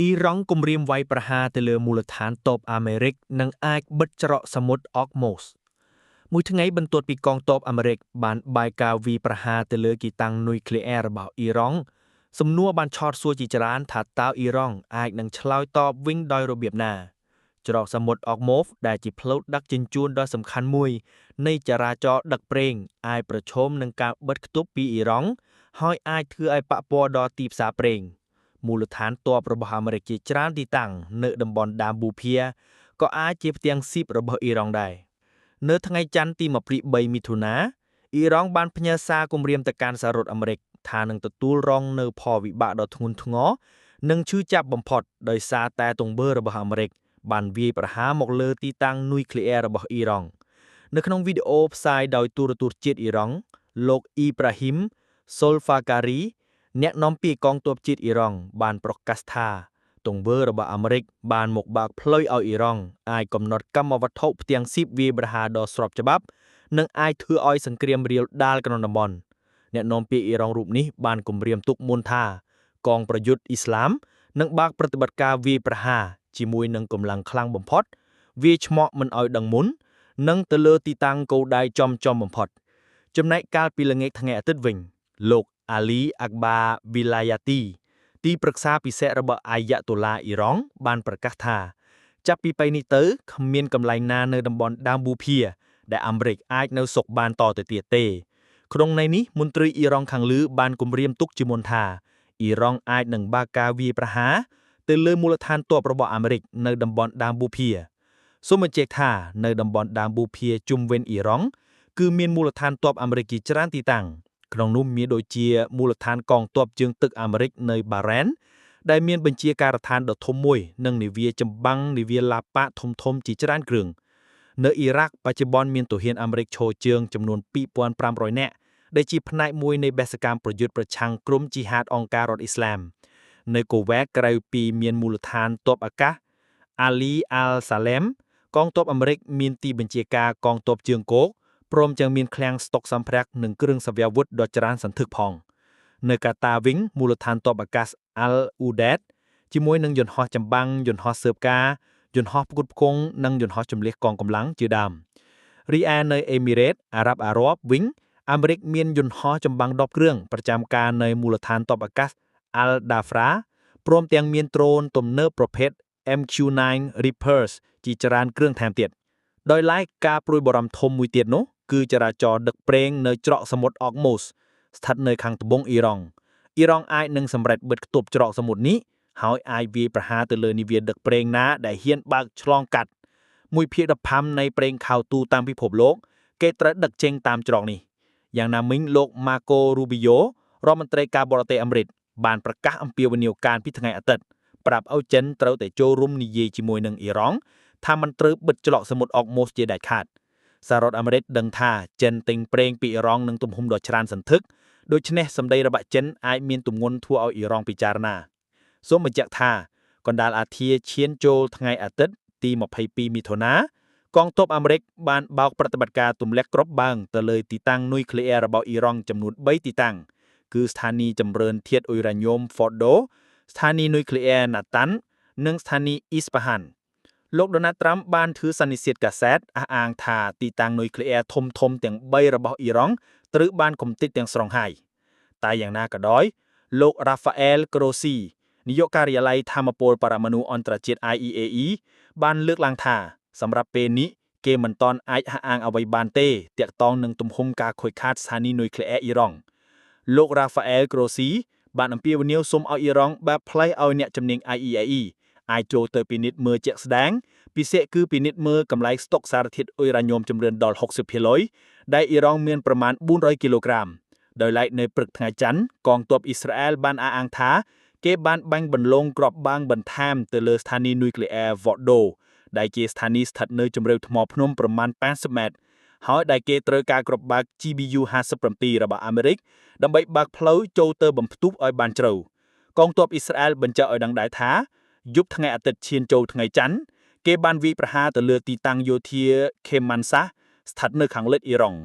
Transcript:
អ៊ីរ៉ង់គំរាមវាយប្រហារទៅលើមូលដ្ឋានទ័ពអាមេរិកនិងអាចបិទច្រកសមុទ្រអុកម៉ូសមួយថ្ងៃបន្ទាប់ពីកងទ័ពអាមេរិកបានបែកការវាយប្រហារទៅលើគីតាំងនុយក្លេអ៊ែររបស់អ៊ីរ៉ង់សំណួរបានឆោតសួរជាច្រើនថាតើអ៊ីរ៉ង់អាចនឹងឆ្លើយតបវិញដោយរបៀបណាច្រកសមុទ្រអុកម៉ូសដែលជាផ្លូវដឹកជញ្ជូនដ៏សំខាន់មួយនៃចរាចរណ៍ដឹកប្រេងអាចប្រឈមនឹងការបិទគប់ពីអ៊ីរ៉ង់ហើយអាចធ្វើឲ្យប៉ះពាល់ដល់ទីផ្សារប្រេងមូលដ្ឋានទ័ពរបស់អាមេរិកជាច្រើនទីតាំងនៅតំបន់ដាមប៊ូភៀក៏អាចជាផ្ទាំងស៊ីបរបស់អ៊ីរ៉ង់ដែរនៅថ្ងៃច័ន្ទទី23មិថុនាអ៊ីរ៉ង់បានផ្ញើសារគំរាមទៅកាន់សហរដ្ឋអាមេរិកថានឹងទទួលរងនៅផលវិបាកដ៏ធ្ងន់ធ្ងរនិងឈឺចាប់បំផុតដោយសារតែទង្វើរបស់អាមេរិកបានវាយប្រហារមកលើទីតាំងនុយក្លេអ៊ែររបស់អ៊ីរ៉ង់នៅក្នុងវីដេអូផ្សាយដោយទូរទស្សន៍ជាតិអ៊ីរ៉ង់លោកអ៊ីប្រាហ៊ីមសុលហ្វាការីអ្នកនាំពាក្យកងទ័ពជាតិអ៊ីរ៉ង់បានប្រកាសថាទង្វើរបស់អាមេរិកបានមកបើកផ្លូវឲ្យអ៊ីរ៉ង់អាចកំណត់កម្មវត្ថុផ្ទាំងស៊ីបវាយប្រហារដ៏ស្របច្បាប់និងអាចធ្វើឲ្យសង្គ្រាមរាលដាលក្នុងតំបន់អ្នកនាំពាក្យអ៊ីរ៉ង់រូបនេះបានគំរាមទុកមុនថាកងប្រយុទ្ធអ៊ីស្លាមនឹងបើកប្រតិបត្តិការវាយប្រហារជាមួយនឹងកម្លាំងខ្លាំងបំផុតវាយឆ្មក់មិនឲ្យដឹងមុននិងទៅលើទីតាំងគោលដៅចំបំផុតចំណែកកាលពីល្ងាចថ្ងៃអាទិត្យវិញលោកអាលីអាក់បាវីឡាយ៉ាទីទីប្រឹក្សាពិសេសរបស់អាយ៉ាតូឡាអ៊ីរ៉ង់បានប្រកាសថាចាប់ពីពេលនេះទៅគ្មានកន្លែងណានៅតំបន់ដាមប៊ូភៀដែលអាមេរិកអាចនៅសុខបានតទៅទៀតទេក្នុងន័យនេះមន្ត្រីអ៊ីរ៉ង់ខាងលើបានគំរាមទុកជាមុនថាអ៊ីរ៉ង់អាចនឹងបើកការវាយប្រហារទៅលើមូលដ្ឋានទ័ពរបស់អាមេរិកនៅតំបន់ដាមប៊ូភៀសូមបញ្ជាក់ថានៅតំបន់ដាមប៊ូភៀជុំវិញអ៊ីរ៉ង់គឺមានមូលដ្ឋានទ័ពអាមេរិកជាច្រើនទីតាំងក្នុងនោះមានដូចជាមូលដ្ឋានកងទ័ពជើងទឹកអាមេរិកនៅបារ៉ែនដែលមានបញ្ជាការដ្ឋានដ៏ធំមួយនិងនាវាចម្បាំងនាវាឡាប៉ាធំជាច្រើនគ្រឿងនៅអ៊ីរ៉ាក់បច្ចុប្បន្នមានទាហានអាមេរិកឈរជើងចំនួន2500នាក់ដែលជាផ្នែកមួយនៃបេសកកម្មប្រយុទ្ធប្រឆាំងក្រុមជីហាតអង្គការរដ្ឋអ៊ីស្លាមនៅកូវែតក្រៅពីមានមូលដ្ឋានទ័ពអាកាសអាលីអាល់សាឡេមកងទ័ពអាមេរិកមានទីបញ្ជាការកងទ័ពជើងគោកព្រមទាំងមានឃ្លាំងស្តុកសម្ភារៈនិងគ្រឿងសព្វាវុធដ៏ច្រើនសន្ធឹកផងនៅកាតាវិញមូលដ្ឋានទ័ពអាកាសអាល់អ៊ូដេតជាមួយនឹងយន្តហោះចម្បាំងយន្តហោះស៊ើបការយន្តហោះផ្គត់ផ្គង់និងយន្តហោះជម្លៀសកងកម្លាំងជាដើមរីឯនៅអេមីរ៉េតអារ៉ាប់វិញអាមេរិកមានយន្តហោះចម្បាំង10គ្រឿងប្រចាំការនៅមូលដ្ឋានទ័ពអាកាសអាល់ដាហ្វ្រាព្រមទាំងមានដ្រូនទំនើបប្រភេទ MQ-9 Reapers ជាច្រើនគ្រឿងថែមទៀតដោយឡែកការព្រួយបារម្ភធំមួយទៀតនោះគឺចរាចរណ៍ដឹកប្រេងនៅច្រកសមុទ្រអុកម៉ូសស្ថិតនៅខាងត្បូងអ៊ីរ៉ង់អាចនឹងសម្រេចបិទគប់ច្រកសមុទ្រនេះហើយអាចវាយប្រហារទៅលើនាវាដឹកប្រេងណាដែលហ៊ានបើកឆ្លងកាត់1/15នៃប្រេងខៅទូតាមពិភពលោកគេត្រូវដឹកចេញតាមច្រកនេះយ៉ាងណាមិញលោកម៉ាកូរូប៊ីយ៉ូរដ្ឋមន្ត្រីការបរទេសអាមេរិកបានប្រកាសអំពាវនាវការពីថ្ងៃអាទិត្យប្រាប់ឲ្យចិនត្រូវតែចូលរួមនិយាយជាមួយនឹងអ៊ីរ៉ង់ថាมันត្រូវបិទច្រកសមុទ្រអុកម៉ូសជាដាច់ខាតសហរដ្ឋអាមេរិកដឹងថាចិនទិញប្រេងពីអ៊ីរ៉ង់នឹងទំហំដ៏ច្រើនសន្ធឹកដូច្នេះសម្ដីរបស់ចិនអាចមានទម្ងន់ធ្វើឲ្យអ៊ីរ៉ង់ពិចារណាសូមបញ្ជាក់ថាកណ្ដាលអាធាឈានចូលថ្ងៃអាទិត្យទី22មិថុនាកងទ័ពអាមេរិកបានបោកប្រតិបត្តិការទម្លាក់គ្រាប់បាំងទៅលើទីតាំងនុយក្លេអ៊ែររបស់អ៊ីរ៉ង់ចំនួន3ទីតាំងគឺស្ថានីយ៍ចម្រើនធាតុអ៊ុយរ៉ាញ៉ូម Fordo ស្ថានីយ៍នុយក្លេអ៊ែរ Natanz និងស្ថានីយ៍ Isfahan លោកដូណាល់ត្រាំបានធ្វើសន្និសីទកាសែតអះអាងថាទីតាំងនុយក្លេអ៊ែរធំទាំង3របស់អ៊ីរ៉ង់ត្រូវបានកំទេចទាំងស្រុងហើយតែយ៉ាងណាក៏ដោយលោករ៉ាហ្វាអែលក្រូស៊ីនាយកការិយាល័យថាមពលបរមាណុអន្តរជាតិ IAEA បានលើកឡើងថាសម្រាប់ពេលនេះគេមិនទាន់អាចអះអាងអ្វីបានទេទាក់ទងនឹងទំហំការខូចខាតស្ថានីយ៍នុយក្លេអ៊ែរអ៊ីរ៉ង់លោករ៉ាហ្វាអែលក្រូស៊ីបានអំពាវនាវសូមឲ្យអ៊ីរ៉ង់បើកផ្លូវឲ្យអ្នកជំនាញ IAEA អាចចូលទៅពិនិត្យមើលជាក់ស្ដែងពិសេសគឺពិនិត្យមើលកម្លែងស្តុកសារធាតុអ៊ុយរ៉ាញ៉ូមចម្រើនដល់ 60% ដែលអ៊ីរ៉ង់មានប្រមាណ400គីឡូក្រាមដោយឡែកនៅព្រឹកថ្ងៃច័ន្ទកងទ័ពអ៊ីស្រាអែលបានអះអាងថាគេបានបាញ់បន្លងគ្រាប់បាំងបន្ថែមទៅលើស្ថានីយ៍នុយក្លេអ៊ែរ Fordo ដែលជាស្ថានីយ៍ស្ថិតនៅជម្រៅថ្មភ្នំប្រមាណ80ម៉ែត្រហើយដែលគេត្រូវការគ្រាប់បាំង GBU 57របស់អាមេរិកដើម្បីបើកផ្លូវចូលទៅបំផ្ទុះឲ្យបានជ្រៅកងទ័ពអ៊ីស្រាអែលបញ្ជាក់ឲ្យដឹងដែរថាយប់ថ្ងៃអាទិត្យឈានចូលថ្ងៃច័ន្ទគេបានវាយប្រហារទៅលើទីតាំងយោធាខេម៉ាន់សាស្ថិតនៅខាងលិចអ៊ីរ៉ង់